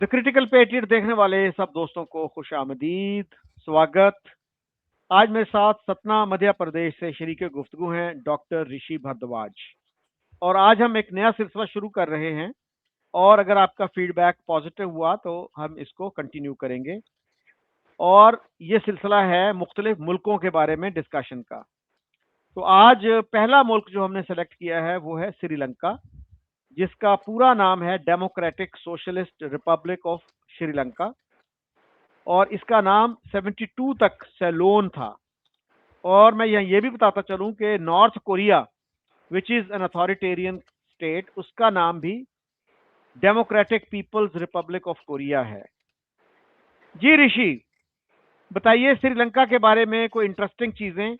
The critical patriot देखने वाले सब दोस्तों को खुश आमदीद, स्वागत। आज मेरे साथ सतना मध्य प्रदेश से शरीक गुफ्तगू हैं डॉक्टर ऋषि भारद्वाज, और आज हम एक नया सिलसिला शुरू कर रहे हैं। और अगर आपका फीडबैक पॉजिटिव हुआ तो हम इसको कंटिन्यू करेंगे। और ये सिलसिला है मुख्तलिफ मुल्कों के बारे में डिस्कशन का। तो आज पहला मुल्क जो हमने सेलेक्ट किया है वो है श्रीलंका, जिसका पूरा नाम है democratic socialist Republic of Sri Lanka, और इसका नाम 72 तक सेलोन था। और मैं ये भी बताता चलूं कि North Korea, which is an authoritarian state, उसका नाम भी Democratic People's Republic of Korea है। जी ऋषि, बताइए श्रीलंका के बारे में कोई इंटरेस्टिंग चीजें।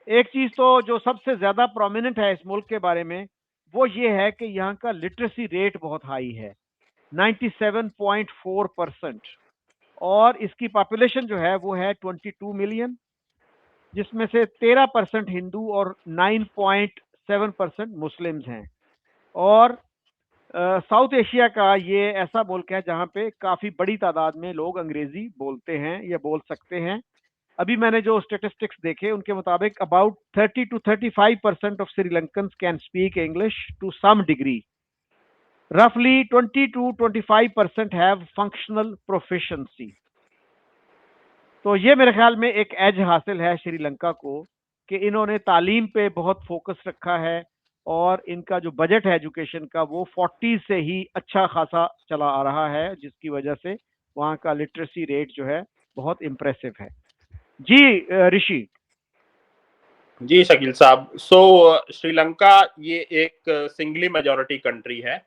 एक चीज तो जो सबसे ज्यादा प्रोमिनेंट है इस मुल्क के बारे में, वो ये है कि यहाँ का लिटरेसी रेट बहुत हाई है, 97.4%। और इसकी पॉपुलेशन जो है वो है 22 मिलियन, जिसमें से 13% हिंदू और 9.7% मुस्लिम्स हैं। और साउथ एशिया का ये ऐसा मुल्क है जहाँ पे काफ़ी बड़ी तादाद में लोग अंग्रेज़ी बोलते हैं या बोल सकते हैं। अभी मैंने जो स्टेटिस्टिक्स देखे उनके मुताबिक about 30 to 35% of Sri Lankans can speak English to some degree. रफली 20 to 25% हैव फंक्शनल प्रोफिशिएंसी। तो ये मेरे ख्याल में एक एज हासिल है श्रीलंका को कि इन्होंने तालीम पे बहुत फोकस रखा है, और इनका जो बजट है एजुकेशन का वो 40 से ही अच्छा खासा चला आ रहा है, जिसकी वजह से वहाँ का लिटरेसी रेट जो है बहुत इम्प्रेसिव है। जी ऋषि। जी शकील साहब, श्रीलंका ये एक सिंगली मेजॉरिटी कंट्री है।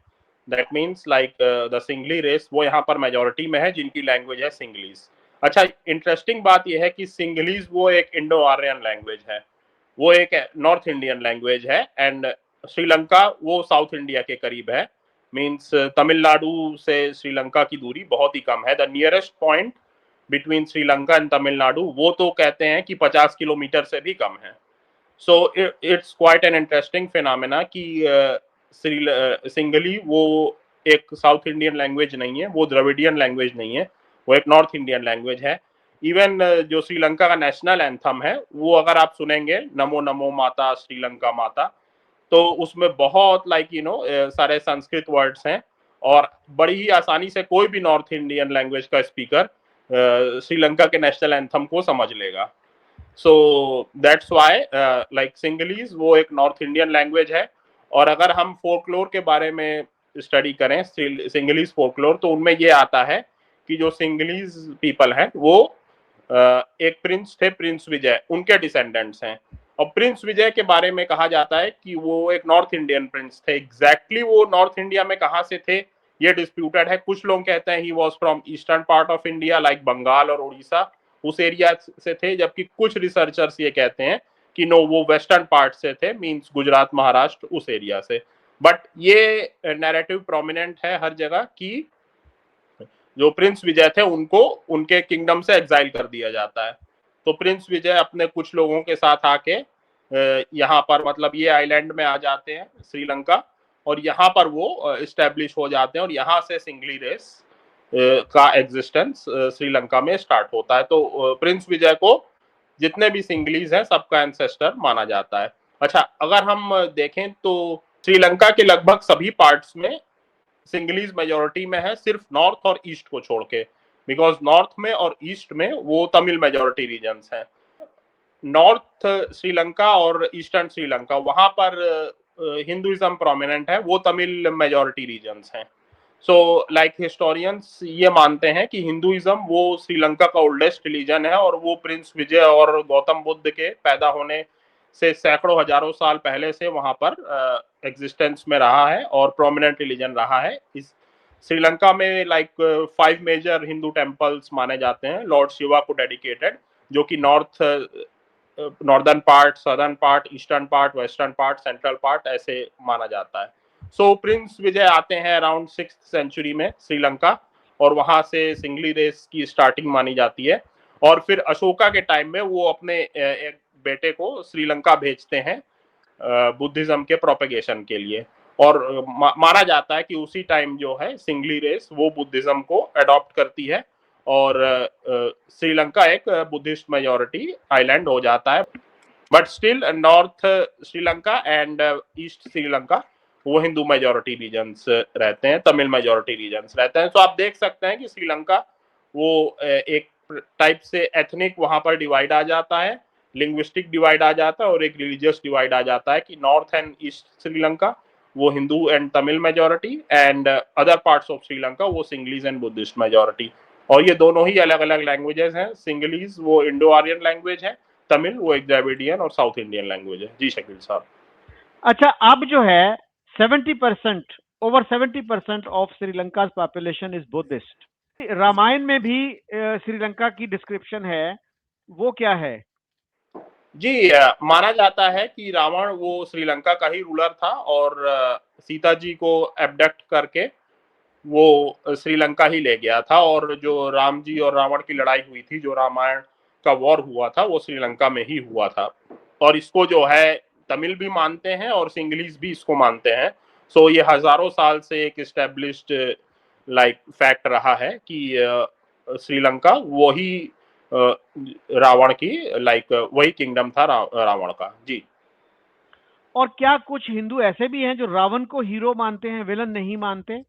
That means like the Sinhala race वो यहाँ पर मेजॉरिटी में है जिनकी लैंग्वेज है सिंगलीज। अच्छा, इंटरेस्टिंग बात यह है कि सिंगलीज वो एक इंडो आर्यन लैंग्वेज है, वो एक नॉर्थ इंडियन लैंग्वेज है। एंड श्रीलंका वो साउथ इंडिया के करीब है। मीन्स तमिलनाडु से श्रीलंका की दूरी बहुत ही कम है। The nearest point between Sri Lanka and Tamil Nadu वो तो कहते हैं कि 50 किलोमीटर से भी कम है। So it's quite an interesting phenomena कि सिंगली वो एक साउथ इंडियन लैंग्वेज नहीं है, वो द्रविडियन लैंग्वेज नहीं है, वो एक नॉर्थ इंडियन लैंग्वेज है। इवन जो श्रीलंका का नेशनल एंथम है वो अगर आप सुनेंगे, नमो नमो माता श्रीलंका माता, तो उसमें बहुत सारे संस्कृत वर्ड्स हैं, और बड़ी ही आसानी से कोई भी नॉर्थ इंडियन लैंग्वेज का स्पीकर श्रीलंका के नेशनल एंथम को समझ लेगा। So that's why like Sinhalese वो एक नॉर्थ इंडियन लैंग्वेज है। और अगर हम फोकलोर के बारे में स्टडी करें, सिंगलीज फोकलोर, तो उनमें ये आता है कि जो सिंगलीज पीपल हैं वो एक प्रिंस थे, प्रिंस विजय, उनके डिसेंडेंट्स हैं। और प्रिंस विजय के बारे में कहा जाता है कि वो एक नॉर्थ इंडियन प्रिंस थे। एग्जैक्टली वो नॉर्थ इंडिया में कहाँ से थे ये डिस्प्यूटेड है। कुछ लोग कहते हैं he was from eastern part of India like Bengal और उड़ीसा, उस एरिया से थे, जबकि कुछ रिसर्चर्स ये कहते हैं कि नो, वो वेस्टर्न पार्ट से थे, मींस गुजरात महाराष्ट्र उस एरिया से। बट ये नैरेटिव प्रोमिनेंट है हर जगह कि जो प्रिंस विजय थे उनको उनके किंगडम से एग्जाइल कर दिया जाता है। तो प्रिंस विजय अपने कुछ लोगों के साथ आके यहाँ पर, मतलब ये आइलैंड में आ जाते हैं श्रीलंका, और यहाँ पर वो इस्टेब्लिश हो जाते हैं, और यहाँ से सिंगली रेस का एग्जिस्टेंस श्रीलंका में स्टार्ट होता है। तो प्रिंस विजय को जितने भी सिंगलीज हैं सबका एंसेस्टर माना जाता है। अच्छा, अगर हम देखें तो श्रीलंका के लगभग सभी पार्ट्स में सिंगलीज मेजोरिटी में है, सिर्फ नॉर्थ और ईस्ट को छोड़ के, बिकॉज नॉर्थ में और ईस्ट में वो तमिल मेजोरिटी रीजन्स हैं। नॉर्थ श्रीलंका और ईस्टर्न श्रीलंका वहां पर हिंदुइज्म प्रोमिनेंट है, वो तमिल मेजोरिटी रीजन्स हैं। सो लाइक हिस्टोरियंस ये मानते हैं कि हिंदुइज्म वो श्रीलंका का ओल्डेस्ट रिलीजन है, और वो प्रिंस विजय और गौतम बुद्ध के पैदा होने से सैकड़ों हजारों साल पहले से वहां पर एग्जिस्टेंस में रहा है और प्रोमिनेंट रिलीजन रहा है। इस श्रीलंका में लाइक 5 मेजर हिंदू टेम्पल्स माने जाते हैं लॉर्ड शिवा को डेडिकेटेड, जो कि northern part, southern part, eastern part, western part, central part ऐसे माना जाता है। सो प्रिंस विजय आते हैं अराउंड 6th सेंचुरी में श्रीलंका, और वहां से सिंगली रेस की स्टार्टिंग मानी जाती है। और फिर अशोका के टाइम में वो अपने एक बेटे को श्रीलंका भेजते हैं बुद्धिज्म के प्रोपेगेशन के लिए। और माना जाता है कि उसी टाइम जो है सिंगली रेस वो बुद्धिज्म को अडॉप्ट करती है और श्रीलंका एक बुद्धिस्ट मेजॉरिटी आइलैंड हो जाता है। But still north Sri Lanka and east Sri Lanka वो हिंदू मेजॉरिटी रीजन्स रहते हैं, तमिल मेजॉरिटी रीजन्स रहते हैं। तो आप देख सकते हैं कि श्रीलंका वो एक टाइप से एथनिक वहां पर डिवाइड आ जाता है, लिंग्विस्टिक डिवाइड आ जाता है और एक रिलीजियस डिवाइड आ जाता है कि नॉर्थ एंड ईस्ट श्रीलंका वो Hindu and Tamil majority and other parts of Sri Lanka वो सिंगलीज एंड बुद्धिस्ट मेजॉरिटी। और ये दोनों ही अलग अलग लैंग्वेजेस हैं। सिंगलीज वो इंडो आर्यन लैंग्वेज है, तमिल वो एक द्रविडियन और साउथ इंडियन लैंग्वेज है। जी शकील साहब। अच्छा, अब जो है 70%, over 70% of Sri Lanka population is Buddhist. Ramayana में भी श्रीलंका की डिस्क्रिप्शन है, वो क्या है? जी माना जाता है कि रावण वो श्रीलंका का ही रूलर था और सीता जी को एबडक्ट करके वो श्रीलंका ही ले गया था और जो राम जी और रावण की लड़ाई हुई थी, जो रामायण का वॉर हुआ था, वो श्रीलंका में ही हुआ था। और इसको जो है तमिल भी मानते हैं और सिंगलीज भी इसको मानते हैं। सो ये हजारों साल से एक एस्टेब्लिश्ड लाइक फैक्ट रहा है कि श्रीलंका वही रावण की लाइक वही किंगडम था रावण का। जी। और क्या कुछ हिंदू ऐसे भी हैं जो रावण को हीरो मानते हैं, विलन नहीं मानते?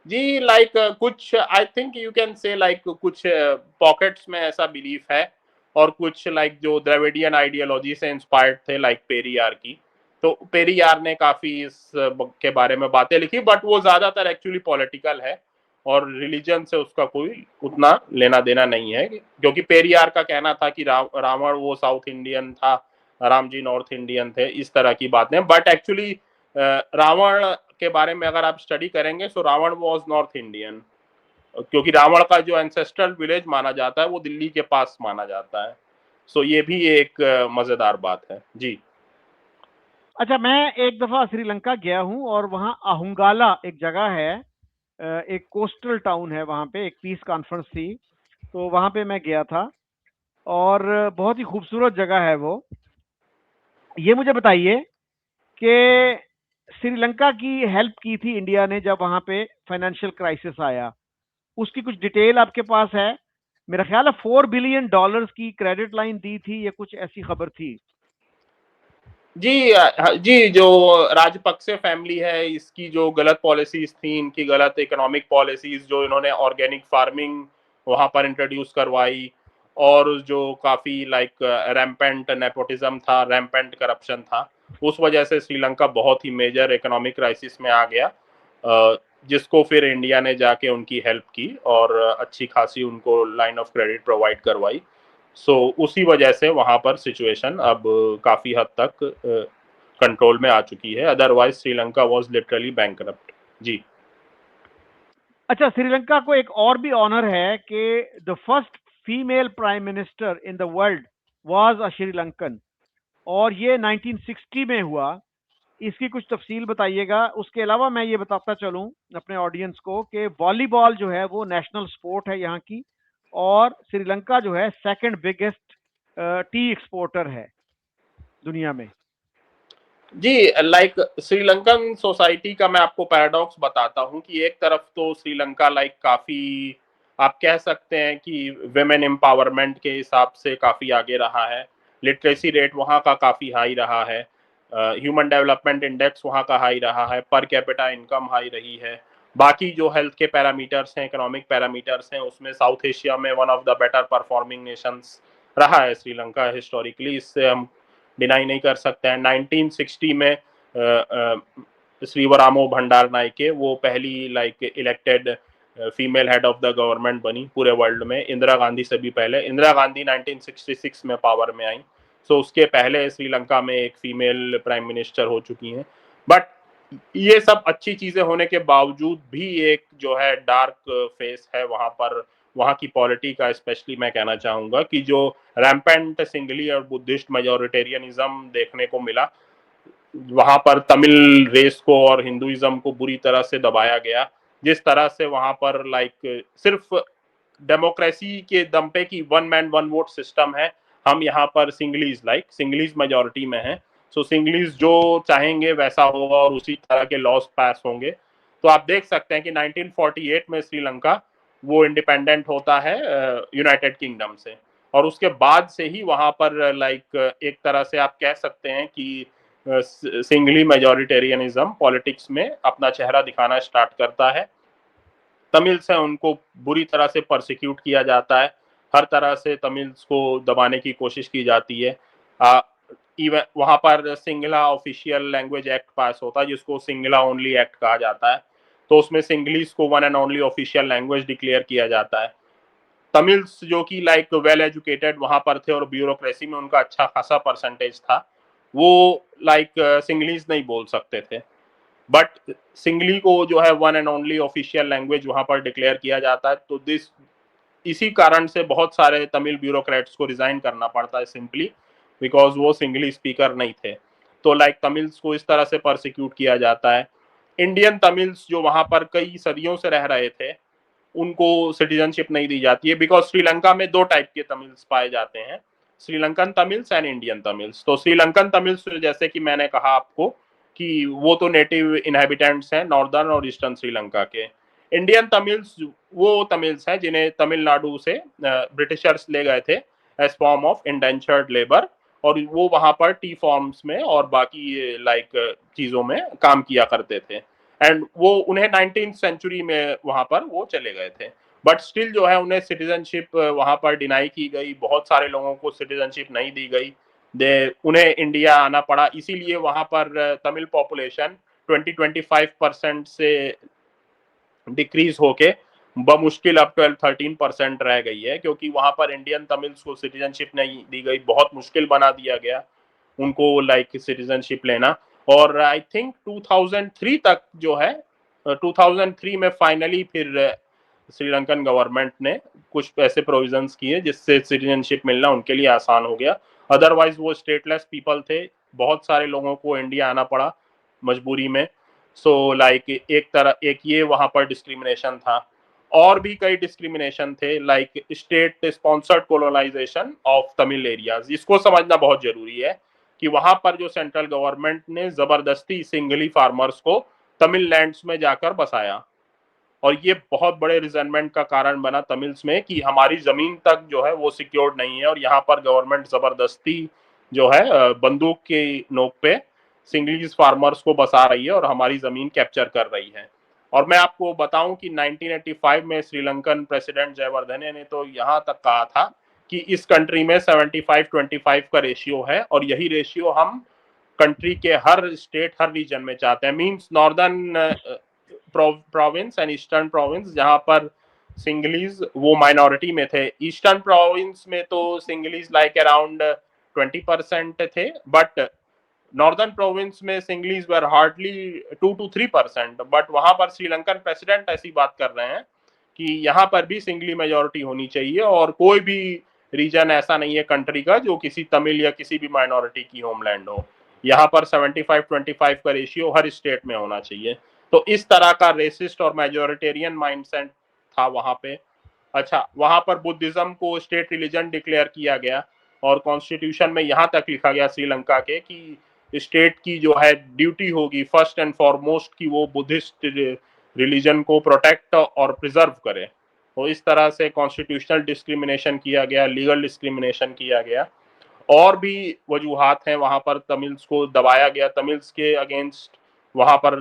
जी लाइक कुछ I think you can say like कुछ पॉकेट्स में ऐसा बिलीफ है और कुछ लाइक जो द्रविडियन आइडियोलॉजी से इंस्पायर्ड थे लाइक पेरियार की। तो पेरियार ने काफी इस के बारे में बातें लिखी बट वो ज्यादातर एक्चुअली पॉलिटिकल है और रिलीजन से उसका कोई उतना लेना देना नहीं है, क्योंकि पेरियार का कहना था कि रावण वो साउथ इंडियन था, राम जी नॉर्थ इंडियन थे, इस तरह की बातें। बट एक्चुअली रावण के बारे में अगर आप स्टडी करेंगे तो रावण वॉज नॉर्थ इंडियन, क्योंकि रावण का जो एंसेस्ट्रल विलेज माना जाता है वो दिल्ली के पास माना जाता है। सो ये भी एक मजेदार बात है। जी। अच्छा, मैं एक दफा श्रीलंका गया हूं और वहां अहुंगाला एक जगह है, एक कोस्टल टाउन है, वहां पे एक पीस कॉन्फ्रेंस थी, तो वहां पे मैं गया था और बहुत ही खूबसूरत जगह है वो। ये मुझे बताइए कि श्रीलंका की हेल्प की थी इंडिया ने जब वहां पे फाइनेंशियल क्राइसिस आया, उसकी कुछ डिटेल आपके पास है? मेरा ख्याल है $4 बिलियन की क्रेडिट लाइन दी थी, ये कुछ ऐसी खबर थी। जी जी जो राजपक्से फैमिली है, इसकी जो गलत पॉलिसीज थी, इनकी गलत इकोनॉमिक पॉलिसीज, जो इन्होंने ऑर्गेनिक फार्मिंग वहां पर इंट्रोड्यूस करवाई और जो काफी लाइक रैम्पेंट नेपोटिज्म था, रैम्पेंट करप्शन था, उस वजह से श्रीलंका बहुत ही मेजर इकोनॉमिक क्राइसिस में आ गया, जिसको फिर इंडिया ने जाके उनकी हेल्प की और अच्छी खासी उनको लाइन ऑफ क्रेडिट प्रोवाइड करवाई। सो उसी वजह से वहां पर सिचुएशन अब काफी हद तक कंट्रोल में आ चुकी है, otherwise Sri Lanka was literally bankrupt. जी। अच्छा, श्रीलंका को एक और भी ऑनर है कि the first female prime minister in the world was a Sri Lankan, और ये 1960 में हुआ। इसकी कुछ तफसील बताइएगा। उसके अलावा मैं ये बताता चलूं अपने ऑडियंस को कि वॉलीबॉल जो है वो नेशनल स्पोर्ट है यहाँ की, और श्रीलंका जो है सेकंड बिगेस्ट टी एक्सपोर्टर है दुनिया में। जी लाइक श्रीलंकन सोसाइटी का मैं आपको पैराडॉक्स बताता हूँ कि एक तरफ तो श्रीलंका लाइक काफी आप कह सकते हैं कि वेमेन एम्पावरमेंट के हिसाब से काफी आगे रहा है, लिटरेसी रेट वहाँ का काफी हाई रहा है, ह्यूमन डेवलपमेंट इंडेक्स वहाँ का हाई रहा है, पर कैपिटा इनकम हाई रही है, बाकी जो हेल्थ के पैरामीटर्स हैं, इकोनॉमिक पैरामीटर्स हैं, उसमें साउथ एशिया में one of the better performing Nations रहा है श्रीलंका हिस्टोरिकली, इससे हम डिनाई नहीं कर सकते हैं। 1960 में श्रीवरामो भंडार नायके वो पहली like elected female head of the government बनी पूरे वर्ल्ड में, इंदिरा गांधी से भी पहले। इंदिरा गांधी 1966 में पावर में आई, सो उसके पहले श्रीलंका में एक फीमेल प्राइम मिनिस्टर हो चुकी हैं। बट ये सब अच्छी चीजें होने के बावजूद भी एक जो है डार्क फेस है वहां पर, वहां की पॉलिटी का। स्पेशली मैं कहना चाहूंगा कि जो रैम्पेंट सिंगली और बुद्धिस्ट मेजोरिटेरियनिज्म देखने को मिला, वहां पर तमिल रेस को और हिंदुइज्म को बुरी तरह से दबाया गया, जिस तरह से वहां पर लाइक सिर्फ डेमोक्रेसी के दम पे कि one man one vote system है, हम यहाँ पर सिंगलीज मेजोरिटी में हैं, सो सिंगलीज जो चाहेंगे वैसा होगा और उसी तरह के लॉस पास होंगे। तो आप देख सकते हैं कि 1948 में श्रीलंका वो इंडिपेंडेंट होता है यूनाइटेड किंगडम से, और उसके बाद से ही वहां पर लाइक एक तरह से आप कह सकते हैं कि सिंगली मेजोरिटेरियनिज्म पॉलिटिक्स में अपना चेहरा दिखाना स्टार्ट करता है। तमिल्स हैं उनको बुरी तरह से परसिक्यूट किया जाता है, हर तरह से तमिल्स को दबाने की कोशिश की जाती है। इवन वहां पर सिंगला ऑफिशियल लैंग्वेज एक्ट पास होता है जिसको सिंगला ओनली एक्ट कहा जाता है, तो उसमें सिंगलिश को one and only official language declare किया जाता है। तमिल्स जो कि लाइक वेल एजुकेटेड वहां पर थे और ब्यूरोक्रेसी में उनका अच्छा खासा परसेंटेज था, वो लाइक सिंगलिश नहीं बोल सकते थे, बट सिंगली को जो है one and only official language वहां पर डिक्लेयर किया जाता है। तो इसी कारण से बहुत सारे तमिल ब्यूरोक्रेट्स को रिजाइन करना पड़ता है सिंपली बिकॉज वो सिंगली स्पीकर नहीं थे। तो लाइक तमिल्स को इस तरह से परसिक्यूट किया जाता है। इंडियन तमिल्स जो वहां पर कई सदियों से रह रहे थे उनको सिटीजनशिप नहीं दी जाती है बिकॉज श्रीलंका में दो टाइप के तमिल्स पाए जाते हैं, Sri Lankan Tamils and Indian Tamils. तो श्रीलंकन तमिल्स जैसे कि मैंने कहा आपको कि वो तो नेटिव इनहेबिटेंट्स हैं नॉर्दर्न और ईस्टर्न श्रीलंका के। इंडियन तमिल्स वो तमिल्स हैं जिन्हें तमिलनाडु से ब्रिटिशर्स ले गए थे as form of indentured labour, और वो वहां पर टी फॉर्म्स में और बाकी लाइक चीजों में काम किया करते थे, एंड वो उन्हें 19th सेंचुरी में वहां पर वो चले गए थे। बट स्टिल जो है उन्हें सिटीजनशिप वहां पर डिनाई की गई, बहुत सारे लोगों को सिटीजनशिप नहीं दी गई, उन्हें इंडिया आना पड़ा। इसीलिए वहां पर तमिल पॉपुलेशन 20-25% से डिक्रीज होके बमुश्किल अब 12-13% रह गई है, क्योंकि वहां पर इंडियन तमिल्स को सिटीजनशिप नहीं दी गई, बहुत मुश्किल बना दिया गया उनको लाइक सिटीजनशिप लेना। और आई थिंक 2003 तक जो है 2003 में फाइनली फिर श्रीलंकन गवर्नमेंट ने कुछ ऐसे प्रोविजंस किए जिससे सिटीजनशिप मिलना उनके लिए आसान हो गया। अदरवाइज वो स्टेटलेस पीपल थे, बहुत सारे लोगों को इंडिया आना पड़ा मजबूरी में। सो लाइक एक ये वहां पर डिस्क्रिमिनेशन था, और भी कई डिस्क्रिमिनेशन थे like state sponsored colonisation of Tamil areas. इसको समझना बहुत जरूरी है कि वहां पर जो सेंट्रल गवर्नमेंट ने जबरदस्ती सिंगली फार्मर्स को तमिल लैंड्स में जाकर बसाया, और ये बहुत बड़े रिजनमेंट का कारण बना तमिल्स में कि हमारी जमीन तक जो है वो सिक्योर्ड नहीं है, और यहाँ पर गवर्नमेंट जबरदस्ती जो है बंदूक के नोक पे सिंगलीज फार्मर्स को बसा रही है और हमारी जमीन कैप्चर कर रही है। और मैं आपको बताऊं कि 1985 में श्रीलंकन प्रेसिडेंट जयवर्धने ने तो यहाँ तक कहा था कि इस कंट्री में 75-25 का रेशियो है, और यही रेशियो हम कंट्री के हर स्टेट हर रीजन में चाहते हैं। Means northern province and eastern province जहां पर सिंगलीज वो माइनॉरिटी में थे, ईस्टर्न प्रोविंस में तो सिंगलीज लाइक अराउंड 20% थे, बट नॉर्दर्न प्रोविंस में सिंगलीज वर हार्डली 2-3%। बट वहां पर श्रीलंकन प्रेसिडेंट ऐसी बात कर रहे हैं कि यहाँ पर भी सिंगली मेजोरिटी होनी चाहिए, और कोई भी रीजन ऐसा नहीं है कंट्री का जो किसी तमिल या किसी भी माइनॉरिटी की होमलैंड हो। यहाँ पर 75-25 का रेशियो हर स्टेट में होना चाहिए। तो इस तरह का रेसिस्ट और मेजोरिटेरियन माइंडसेट था वहां पे। अच्छा, वहां पर बुद्धिज्म को स्टेट रिलीजन डिक्लेयर किया गया, और कॉन्स्टिट्यूशन में यहाँ तक लिखा गया श्रीलंका के कि स्टेट की जो है ड्यूटी होगी फर्स्ट एंड फॉरमोस्ट कि वो बुद्धिस्ट रिलीजन को प्रोटेक्ट और प्रिजर्व करे। तो इस तरह से कॉन्स्टिट्यूशनल डिस्क्रिमिनेशन किया गया, लीगल डिस्क्रिमिनेशन किया गया, और भी वजूहात हैं। वहां पर तमिल्स को दबाया गया, तमिल्स के अगेंस्ट वहां पर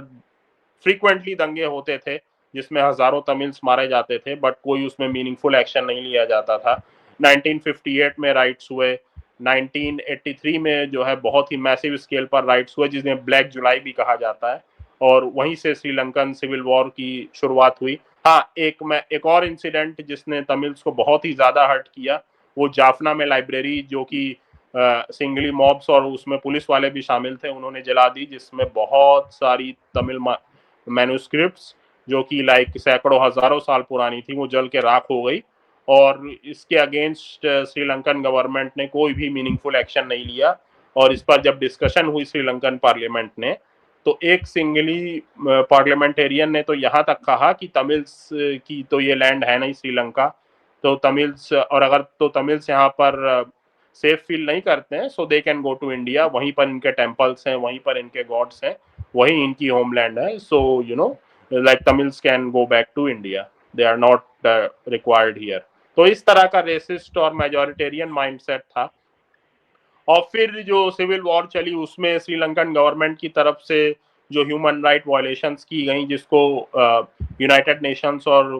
फ्रीक्वेंटली दंगे होते थे जिसमें हजारों तमिल्स मारे जाते थे, बट कोई उसमें मीनिंगफुल एक्शन नहीं लिया जाता था। 1958 में राइट्स हुए, 1983 में जो है बहुत ही मैसिव स्केल पर राइट्स हुए जिन्हें ब्लैक जुलाई भी कहा जाता है, और वहीं से श्रीलंकन सिविल वॉर की शुरुआत हुई। हाँ, एक और इंसिडेंट जिसने तमिल्स को बहुत ही ज्यादा हर्ट किया, वो जाफना में लाइब्रेरी जो कि सिंगली मॉब्स और उसमें पुलिस वाले भी शामिल थे, उन्होंने जला दी, जिसमें बहुत सारी तमिल मैन्युस्क्रिप्ट्स जो कि लाइक सैकड़ों हजारों साल पुरानी थी वो जल के राख हो गई। और इसके अगेंस्ट श्रीलंकन गवर्नमेंट ने कोई भी मीनिंगफुल एक्शन नहीं लिया, और इस पर जब डिस्कशन हुई श्रीलंकन पार्लियामेंट ने, तो एक सिंगली पार्लियामेंटेरियन ने तो यहाँ तक कहा कि तमिल्स की तो ये लैंड है नहीं श्रीलंका, तो तमिल्स, और अगर तो तमिल्स यहाँ पर सेफ फील नहीं करते हैं, so they can go to India. वहीं पर इनके टेम्पल्स हैं, वहीं पर इनके गॉड्स हैं, वहीं इनकी होमलैंड है। So you know like Tamils can go back to India, they are not required here. तो इस तरह का रेसिस्ट और मेजोरिटेरियन माइंडसेट था। और फिर जो सिविल वॉर चली उसमें श्रीलंकन गवर्नमेंट की तरफ से जो ह्यूमन राइट वायलेशंस की गई, जिसको यूनाइटेड नेशंस और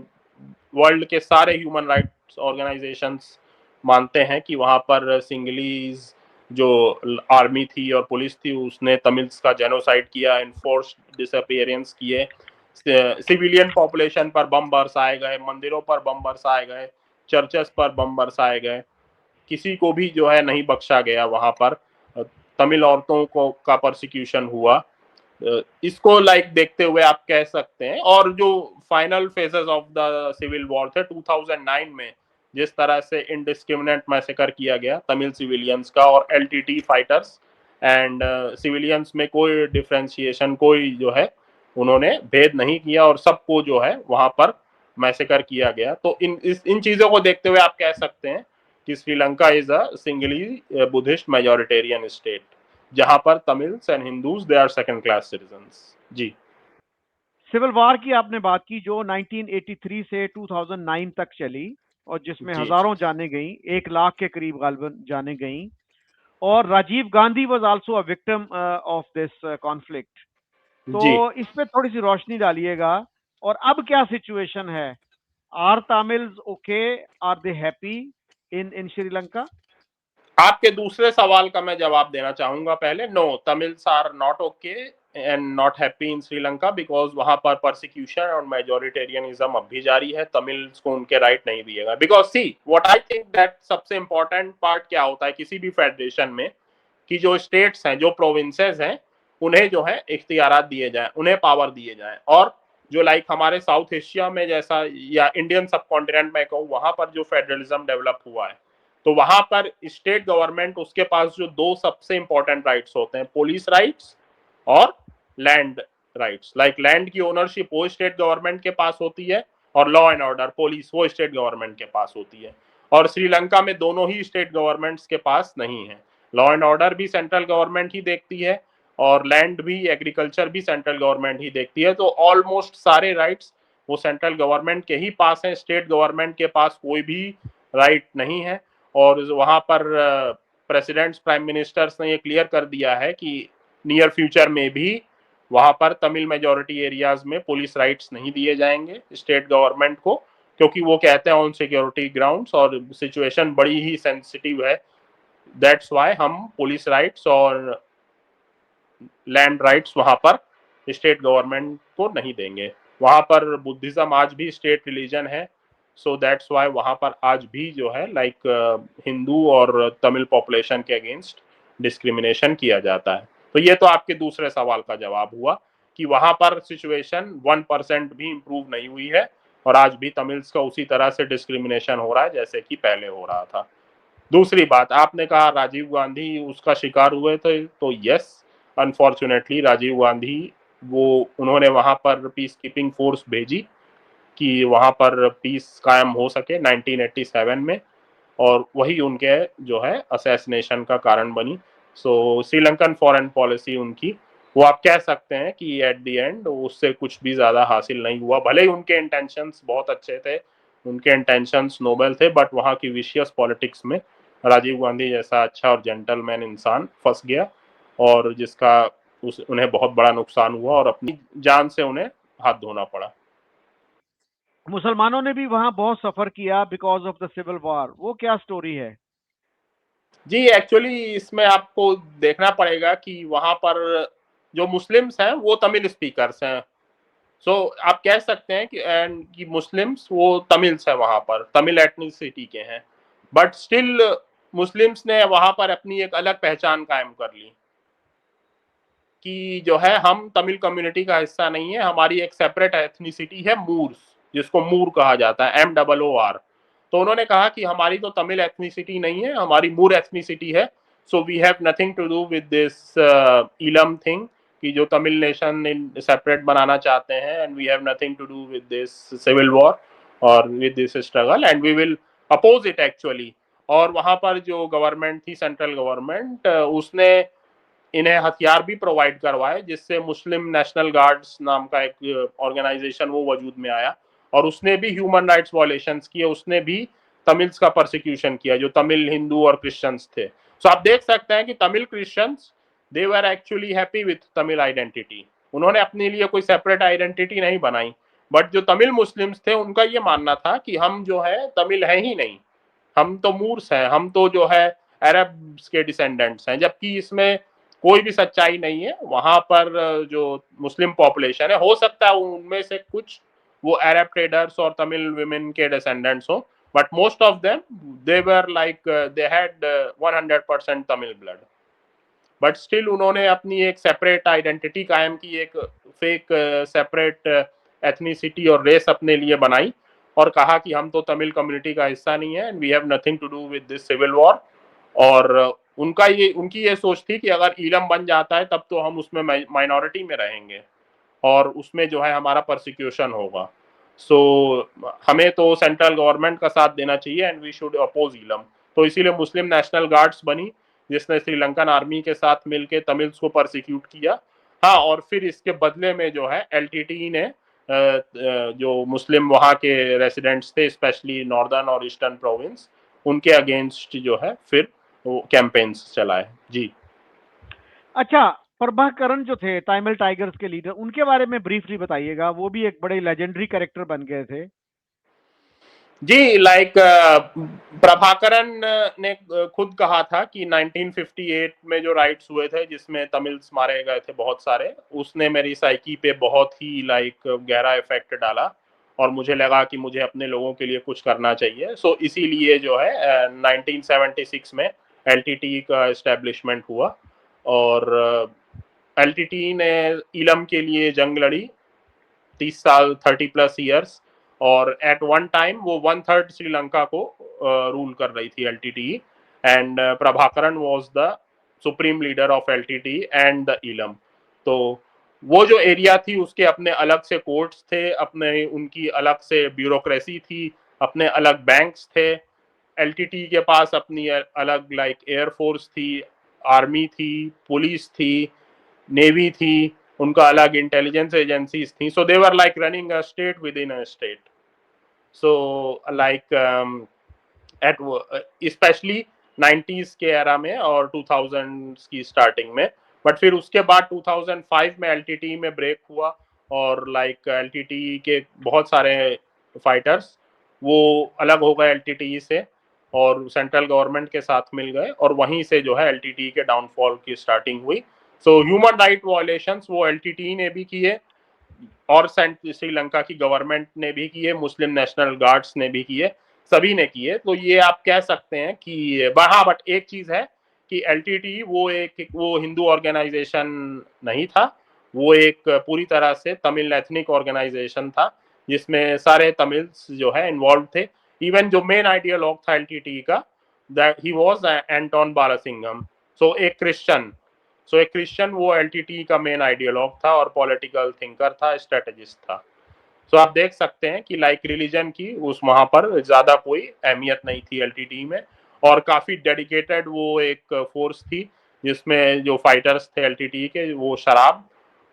वर्ल्ड के सारे ह्यूमन राइट्स ऑर्गेनाइजेशंस मानते हैं कि वहां पर सिंगलीज जो आर्मी थी और पुलिस थी उसने तमिल्स का जेनोसाइड किया, इनफोर्स्ड डिसअपियरेंस किए, सिविलियन पॉपुलेशन पर बम बरसाए गए, मंदिरों पर बम बरसाए गए, चर्चेस पर बम बरसाए गए, किसी को भी जो है नहीं बख्शा गया। वहां पर तमिल औरतों को का प्रोसिक्यूशन हुआ। इसको लाइक देखते हुए आप कह सकते हैं। और जो final phases of the civil war थे 2009 में, जिस तरह से इनडिस्क्रिमिनेट मैसेकर किया गया तमिल सिविलियंस का और एलटीटी फाइटर्स एंड सिविलियंस में कोई डिफ्रेंशिएशन, कोई जो है उन्होंने भेद नहीं किया और सबको जो है वहां पर मैसेकर किया गया। तो इन चीजों को देखते हुए आप कह सकते हैं कि Sri Lanka is a Sinhala Buddhist majoritarian state, जहां पर Tamils and Hindus they are second class citizens. जी। सिविल वॉर की आपने बात की जो 1983 से 2009 तक चली और जिसमें जी हजारों जाने गई, 1 लाख के करीब गालिबन जाने गई, और Rajiv Gandhi was also a victim of this conflict. तो जी। इस पे थोड़ी सी रोशनी डालिएगा। और अब क्या सिचुएशन है? Are Tamils okay? Are they happy in in Sri Lanka? आपके दूसरे सवाल का मैं जवाब देना चाहूंगा पहले। No, Tamils are not okay and not happy in Sri Lanka because वहां पर परसिक्यूशन और मेजोरिटेरियनिज्म अब भी जारी है। तमिल्स को उनके राइट नहीं दिएगा because see what I think that सबसे इंपॉर्टेंट पार्ट क्या होता है किसी भी फेडरेशन में, कि जो स्टेट्स हैं, जो प्रोविंसेस हैं, उन्हें जो है इख्तियारात दिए जाए, उन्हें पावर दिए जाए। और जो लाइक हमारे साउथ एशिया में जैसा या इंडियन सब कॉन्टिनेंट में कहूँ, वहां पर जो फेडरलिज्म डेवलप हुआ है, तो वहां पर स्टेट गवर्नमेंट उसके पास जो दो सबसे इंपॉर्टेंट राइट्स होते हैं, पुलिस राइट्स और लैंड राइट्स। लाइक लैंड की ओनरशिप वो स्टेट गवर्नमेंट के पास होती है और लॉ एंड ऑर्डर पुलिस वो स्टेट गवर्नमेंट के पास होती है। और श्रीलंका में दोनों ही स्टेट गवर्नमेंट्स के पास नहीं है। लॉ एंड ऑर्डर भी सेंट्रल गवर्नमेंट ही देखती है और लैंड भी, एग्रीकल्चर भी सेंट्रल गवर्नमेंट ही देखती है। तो ऑलमोस्ट सारे राइट्स वो सेंट्रल गवर्नमेंट के ही पास हैं, स्टेट गवर्नमेंट के पास कोई भी राइट नहीं है। और वहां पर प्रेसिडेंट्स, प्राइम मिनिस्टर्स ने ये क्लियर कर दिया है कि नियर फ्यूचर में भी वहां पर तमिल मेजोरिटी एरियाज में पुलिस राइट्स नहीं दिए जाएंगे स्टेट गवर्नमेंट को, क्योंकि वो कहते हैं ऑन सिक्योरिटी ग्राउंड्स और सिचुएशन बड़ी ही सेंसिटिव है। दैट्स वाई हम पुलिस राइट्स और लैंड राइट्स वहां पर स्टेट गवर्नमेंट को नहीं देंगे। वहां पर बुद्धिज्म आज भी स्टेट रिलीजन है, सो दैट्स वाई वहां पर आज भी जो है लाइक हिंदू और तमिल पॉपुलेशन के अगेंस्ट डिस्क्रिमिनेशन किया जाता है। तो ये तो आपके दूसरे सवाल का जवाब हुआ कि वहां पर सिचुएशन 1% भी इम्प्रूव नहीं हुई है और आज भी तमिल्स का उसी तरह से डिस्क्रिमिनेशन हो रहा है जैसे कि पहले हो रहा था। दूसरी बात, आपने कहा राजीव गांधी उसका शिकार हुए थे, तो यस, अनफॉर्चुनेटली राजीव गांधी वो उन्होंने वहां पर पीस कीपिंग फोर्स भेजी कि वहां पर पीस कायम हो सके 1987 में, और वही उनके जो है असैसिनेशन का कारण बनी। सो श्रीलंकन फॉरेन पॉलिसी उनकी, वो आप कह सकते हैं कि एट द एंड उससे कुछ भी ज्यादा हासिल नहीं हुआ। भले ही उनके इंटेंशंस बहुत अच्छे थे, उनके इंटेंशंस नोबल थे, बट वहां की विशियस पॉलिटिक्स में राजीव गांधी जैसा अच्छा और जेंटलमैन इंसान फंस गया और जिसका उन्हें बहुत बड़ा नुकसान हुआ और अपनी जान से उन्हें हाथ धोना पड़ा। मुसलमानों ने भी वहां बहुत सफर किया because of the civil war, वो क्या स्टोरी है? जी, एक्चुअली इसमें आपको देखना पड़ेगा कि वहां पर जो मुस्लिम्स हैं वो तमिल स्पीकर्स हैं। सो आप कह सकते हैं कि मुस्लिम्स वो तमिल्स हैं, वहां पर तमिल एथनिसिटी के हैं, बट स्टिल मुस्लिम्स ने वहां पर अपनी एक अलग पहचान कायम कर ली कि जो है हम तमिल कम्युनिटी का हिस्सा नहीं है, हमारी एक सेपरेट एथनिसिटी है मूर्स, जिसको मूर कहा जाता है, MOOR। तो उन्होंने कहा कि हमारी तो तमिल एथनिसिटी नहीं है, हमारी मूर एथनिसिटी है। So we have nothing to do with this Eelam thing, कि जो तमिल नेशन सेपरेट बनाना चाहते हैं, and we have nothing to do with this civil war और with this struggle and we will oppose it actually. और वहां पर जो गवर्नमेंट थी, सेंट्रल गवर्नमेंट, उसने इन्हें हथियार भी प्रोवाइड करवाए, जिससे मुस्लिम नेशनल गार्ड्स नाम का एक ऑर्गेनाइजेशन वो वजूद में आया, और उसने भी ह्यूमन राइट्स वायलेशंस किए, उसने भी तमिल्स का परसिक्यूशन किया, जो तमिल हिंदू और क्रिश्चियंस थे। सो आप देख सकते हैं कि Tamil Christians, they were actually happy with Tamil identity. उन्होंने अपने लिए कोई सेपरेट आइडेंटिटी नहीं बनाई, बट जो तमिल मुस्लिम्स थे उनका ये मानना था कि हम जो है तमिल है ही नहीं, हम तो मूर्स हैं, हम तो जो है अरब्स के डिसेंडेंट्स हैं, जबकि इसमें कोई भी सच्चाई नहीं है। वहां पर जो मुस्लिम पॉपुलेशन है, हो सकता है उनमें से कुछ वो अरब ट्रेडर्स और तमिल विमेन के डिसेंडेंट्स हो, but most of them they were like they had 100% Tamil blood. But still उन्होंने अपनी एक सेपरेट आइडेंटिटी कायम की, एक फेक सेपरेट एथनिसिटी और रेस अपने लिए बनाई, और कहा कि हम तो तमिल कम्युनिटी का हिस्सा नहीं है, and we have nothing to do with this civil war. और उनकी ये सोच थी कि अगर ईलम बन जाता है तब तो हम उसमें माइनॉरिटी में रहेंगे और उसमें जो है हमारा परसिक्यूशन होगा। सो हमें तो सेंट्रल गवर्नमेंट का साथ देना चाहिए, and we should oppose Eelam. तो इसीलिए मुस्लिम नेशनल गार्ड्स बनी, जिसने श्रीलंकन आर्मी के साथ मिलकर तमिल्स को परसिक्यूट किया। हाँ, और फिर इसके बदले में जो है एलटीटी ने जो मुस्लिम वहाँ के रेसिडेंट्स थे, स्पेशली नॉर्दर्न और ईस्टर्न प्रोविंस, उनके अगेंस्ट जो है फिर वो कैंपेन्स चलाए। जी। अच्छा, प्रभाकरण जो थे तमिल टाइगर्स के लीडर, उनके बारे में ब्रीफली बताइएगा। वो भी एक बड़े लेजेंडरी कैरेक्टर बन गए थे। जी, लाइक प्रभाकरन ने खुद कहा था कि 1958 में जो राइट्स हुए थे, जिसमें तमिल्स मारे गए थे बहुत सारे, उसने मेरी साइकी पे बहुत ही लाइक गहरा इफेक्ट डाला, और मुझे लगा कि मुझे अपने लोगों के लिए कुछ करना चाहिए। सो इसीलिए जो है 1976 में एलटीटी का एस्टेब्लिशमेंट हुआ, और एलटीटी ने इलम के लिए जंग लड़ी 30 साल, 30+ ईयर्स, और एट वन टाइम वो 1/3 श्रीलंका को रूल कर रही थी LTT, and Prabhakaran was the supreme leader of LTT and the इलम। तो वो जो एरिया थी उसके अपने अलग से कोर्ट्स थे, अपने उनकी अलग से ब्यूरोक्रेसी थी, अपने अलग बैंक्स थे। एलटीटी के पास अपनी अलग लाइक एयरफोर्स थी, आर्मी थी, पुलिस थी, नेवी थी, उनका अलग इंटेलिजेंस एजेंसीज थी। So they were like running a state within a state. So like at especially 90s के एरा में और 2000s की स्टार्टिंग में। बट फिर उसके बाद 2005 में एलटीटी में ब्रेक हुआ, और लाइक एलटीटी के बहुत सारे फाइटर्स वो अलग हो गए एलटीटी से, और सेंट्रल गवर्नमेंट के साथ मिल गए, और वहीं से जो है एलटीटी के डाउनफॉल की स्टार्टिंग हुई। सो ह्यूमन राइट वायलेशंस वो एलटीटी ने भी किए, और श्रीलंका की गवर्नमेंट ने भी किए, मुस्लिम नेशनल गार्ड्स ने भी किए, सभी ने किए। तो ये आप कह सकते हैं कि हाँ, बट एक चीज है कि एलटीटी वो हिंदू ऑर्गेनाइजेशन नहीं था, वो एक पूरी तरह से तमिल एथनिक ऑर्गेनाइजेशन था, जिसमें सारे तमिल्स जो है इन्वॉल्व थे। इवन जो मेन आइडियोलॉग था एलटीटी का, दैट ही वाज एंटोन बालासिंगम। सो एक क्रिश्चियन वो एलटीटी का मेन आइडियोलॉग था और पॉलिटिकल थिंकर था, स्ट्रेटेजिस्ट था। सो आप देख सकते हैं कि लाइक रिलीजन की उस वहां पर ज्यादा कोई अहमियत नहीं थी एलटीटी में, और काफी डेडिकेटेड वो एक फोर्स थी, जिसमें जो फाइटर्स थे एलटीटी के, वो शराब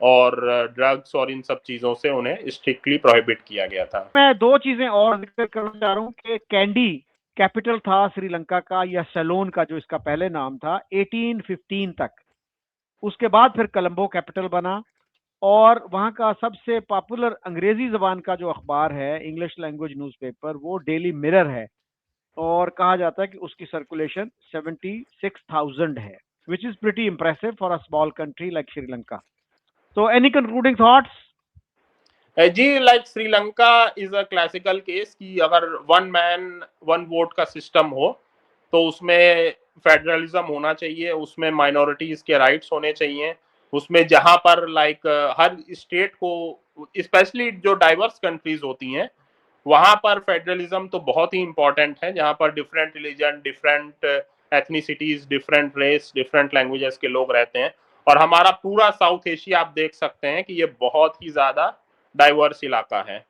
और ड्रग्स और इन सब चीजों से उन्हें स्ट्रिक्टली प्रोहिबिट किया गया था। मैं दो चीजें और जिक्र करना चाह रहा हूँ कि कैंडी कैपिटल था श्रीलंका का, या सेलोन का जो इसका पहले नाम था, 1815 तक। उसके बाद फिर कोलंबो कैपिटल बना, और वहाँ का सबसे पॉपुलर अंग्रेजी जबान का जो अखबार है, इंग्लिश लैंग्वेज न्यूज़पेपर, वो डेली मिरर है, और कहा जाता है कि उसकी सर्कुलेशन 76,000 है, which is pretty impressive for a small country like Sri Lanka. So any concluding thoughts? जी, like Sri Lanka is a classical case कि अगर वन मैन वन वोट का सिस्टम हो तो उसमें फेडरलिज्म होना चाहिए, उसमें माइनॉरिटीज के राइट्स होने चाहिए, उसमें जहां पर लाइक हर स्टेट को, स्पेशली जो डाइवर्स कंट्रीज होती हैं, वहां पर फेडरलिज्म तो बहुत ही इंपॉर्टेंट है, जहां पर different religion, different ethnicities, different race, different languages के लोग रहते हैं। और हमारा पूरा साउथ एशिया आप देख सकते हैं कि ये बहुत ही ज्यादा डाइवर्स इलाका है।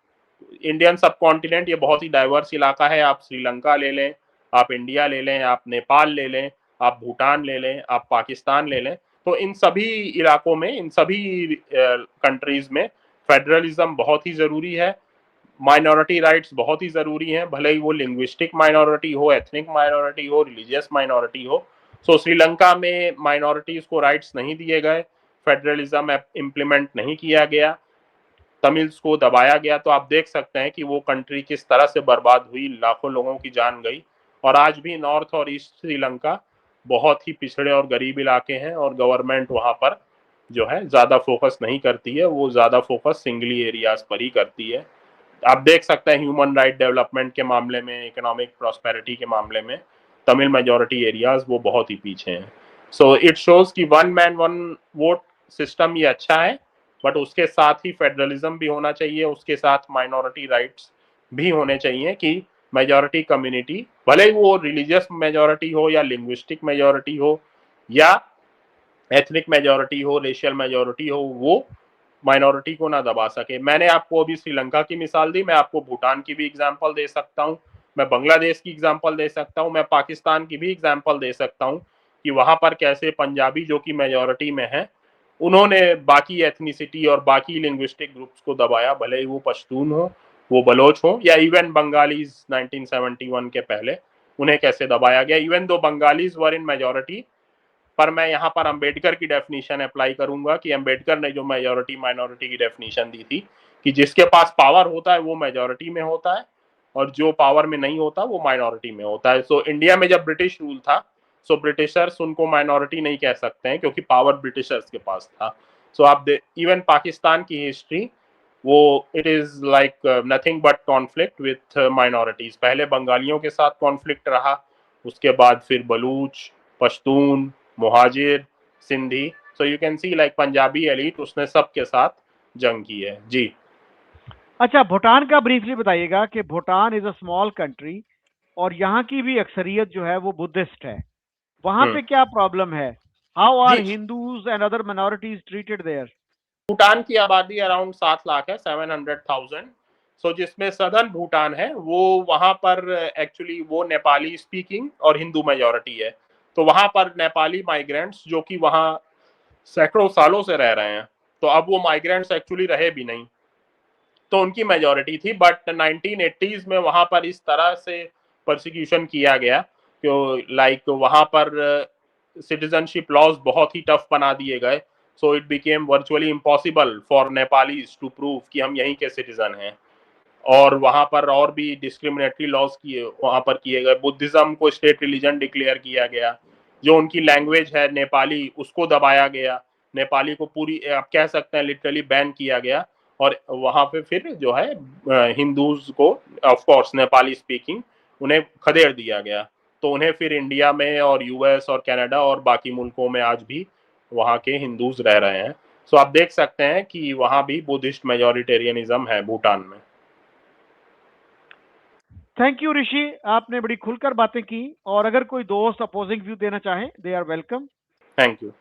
इंडियन सब कॉन्टिनेंट ये बहुत ही डाइवर्स इलाका है। आप श्रीलंका ले लें, आप इंडिया ले लें, आप नेपाल ले लें, आप भूटान ले लें, आप पाकिस्तान ले लें, तो इन सभी इलाकों में, इन सभी कंट्रीज में फेडरलिज्म बहुत ही जरूरी है। माइनॉरिटी राइट्स बहुत ही जरूरी हैं, भले ही वो लिंग्विस्टिक माइनॉरिटी हो, एथनिक माइनॉरिटी हो, रिलीजियस माइनॉरिटी हो। सो श्रीलंका में माइनॉरिटीज को राइट्स नहीं दिए गए, फेडरलिज्म इम्प्लीमेंट नहीं किया गया, तमिल्स को दबाया गया। तो आप देख सकते हैं कि वो कंट्री किस तरह से बर्बाद हुई, लाखों लोगों की जान गई। और आज भी नॉर्थ और ईस्ट श्रीलंका बहुत ही पिछड़े और गरीब इलाके हैं, और गवर्नमेंट वहां पर जो है ज्यादा फोकस नहीं करती है, वो ज्यादा फोकस सिंगली एरियाज पर ही करती है। आप देख सकते हैं ह्यूमन राइट डेवलपमेंट के मामले में, इकोनॉमिक प्रॉस्पेरिटी के मामले में तमिल मेजोरिटी एरियाज वो बहुत ही पीछे हैं। सो इट शोज कि one man one vote system ये अच्छा है, बट उसके साथ ही फेडरलिज्म भी होना चाहिए, उसके साथ माइनॉरिटी राइट्स भी होने चाहिए कि मेजोरिटी कम्युनिटी, भले ही वो रिलीजियस मेजोरिटी हो या लिंग्विस्टिक मेजोरिटी हो या एथनिक मेजोरिटी हो, रेशियल मेजोरिटी हो, वो माइनॉरिटी को ना दबा सके। मैंने आपको अभी श्रीलंका की मिसाल दी, मैं आपको भूटान की भी एग्जांपल दे सकता हूँ, मैं बांग्लादेश की एग्जांपल दे सकता हूँ, मैं पाकिस्तान की भी एग्जांपल दे सकता हूँ कि वहां पर कैसे पंजाबी जो कि मेजोरिटी में है, उन्होंने बाकी एथनिसिटी और बाकी लिंग्विस्टिक ग्रुप्स को दबाया, भले ही वो पश्तून हो, वो बलोच हो, या इवन बंगालीज 1971 के पहले उन्हें कैसे दबाया गया। Even though Bengalis were in majority, पर मैं यहाँ पर अंबेडकर की डेफिनेशन अप्लाई करूंगा कि अंबेडकर ने जो मेजोरिटी माइनॉरिटी की डेफिनेशन दी थी कि जिसके पास पावर होता है वो मेजोरिटी में होता है, और जो पावर में नहीं होता वो माइनॉरिटी में होता है। सो इंडिया में जब ब्रिटिश रूल था, सो ब्रिटिशर्स उनको माइनॉरिटी नहीं कह सकते हैं, क्योंकि पावर ब्रिटिशर्स के पास था। सो आप इवन पाकिस्तान की हिस्ट्री, वो it is like nothing but conflict with minorities. पहले बंगालियों के साथ कॉन्फ्लिक्ट रहा, उसके बाद फिर Baloch, Pashtun, Muhajir, Sindhi, so you can see like Punjabi elite, उसने सबके साथ जंग की है। जी अच्छा, भूटान का ब्रीफली बताइएगा कि Bhutan is a small country और यहाँ की भी अक्सरियत जो है वो बुद्धिस्ट है, वहां पे क्या प्रॉब्लम है? How are the Hindus and other minorities treated there? Bhutan की आबादी अराउंड 7 लाख है, 700,000। सो जिसमें सदर्न भूटान है, वो वहां पर एक्चुअली वो नेपाली स्पीकिंग और हिंदू मेजोरिटी है। तो वहां पर नेपाली माइग्रेंट्स जो कि वहां सैकड़ों सालों से रह रहे हैं, तो अब वो माइग्रेंट्स एक्चुअली रहे भी नहीं, तो उनकी मेजोरिटी थी। बट 1980s में वहां पर इस तरह से परसिक्यूशन किया गया कि लाइक वहां पर सिटीजनशिप लॉज बहुत ही टफ बना दिए गए। So it became virtually impossible for Nepalis to prove कि हम यहीं के सिटीजन हैं। और वहां पर और भी डिस्क्रिमिनेटरी लॉज किए वहां पर किए गए, बुद्धिज्म को स्टेट रिलीजन डिक्लेयर किया गया, जो उनकी लैंग्वेज है नेपाली उसको दबाया गया, नेपाली को पूरी आप कह सकते हैं लिटरली बैन किया गया। और वहां पे फिर जो है हिंदूज को, ऑफ कोर्स नेपाली स्पीकिंग, उन्हें खदेड़ दिया गया। तो उन्हें फिर इंडिया में और यूएस और कनाडा और बाकी मुल्कों में आज भी वहाँ के हिंदूज रह रहे हैं। सो आप देख सकते हैं कि वहाँ भी बुद्धिस्ट मेजोरिटेरियनिज्म है भूटान में। थैंक यू ऋषि, आपने बड़ी खुलकर बातें की, और अगर कोई दोस्त अपोजिंग व्यू देना चाहे, they are welcome. Thank you.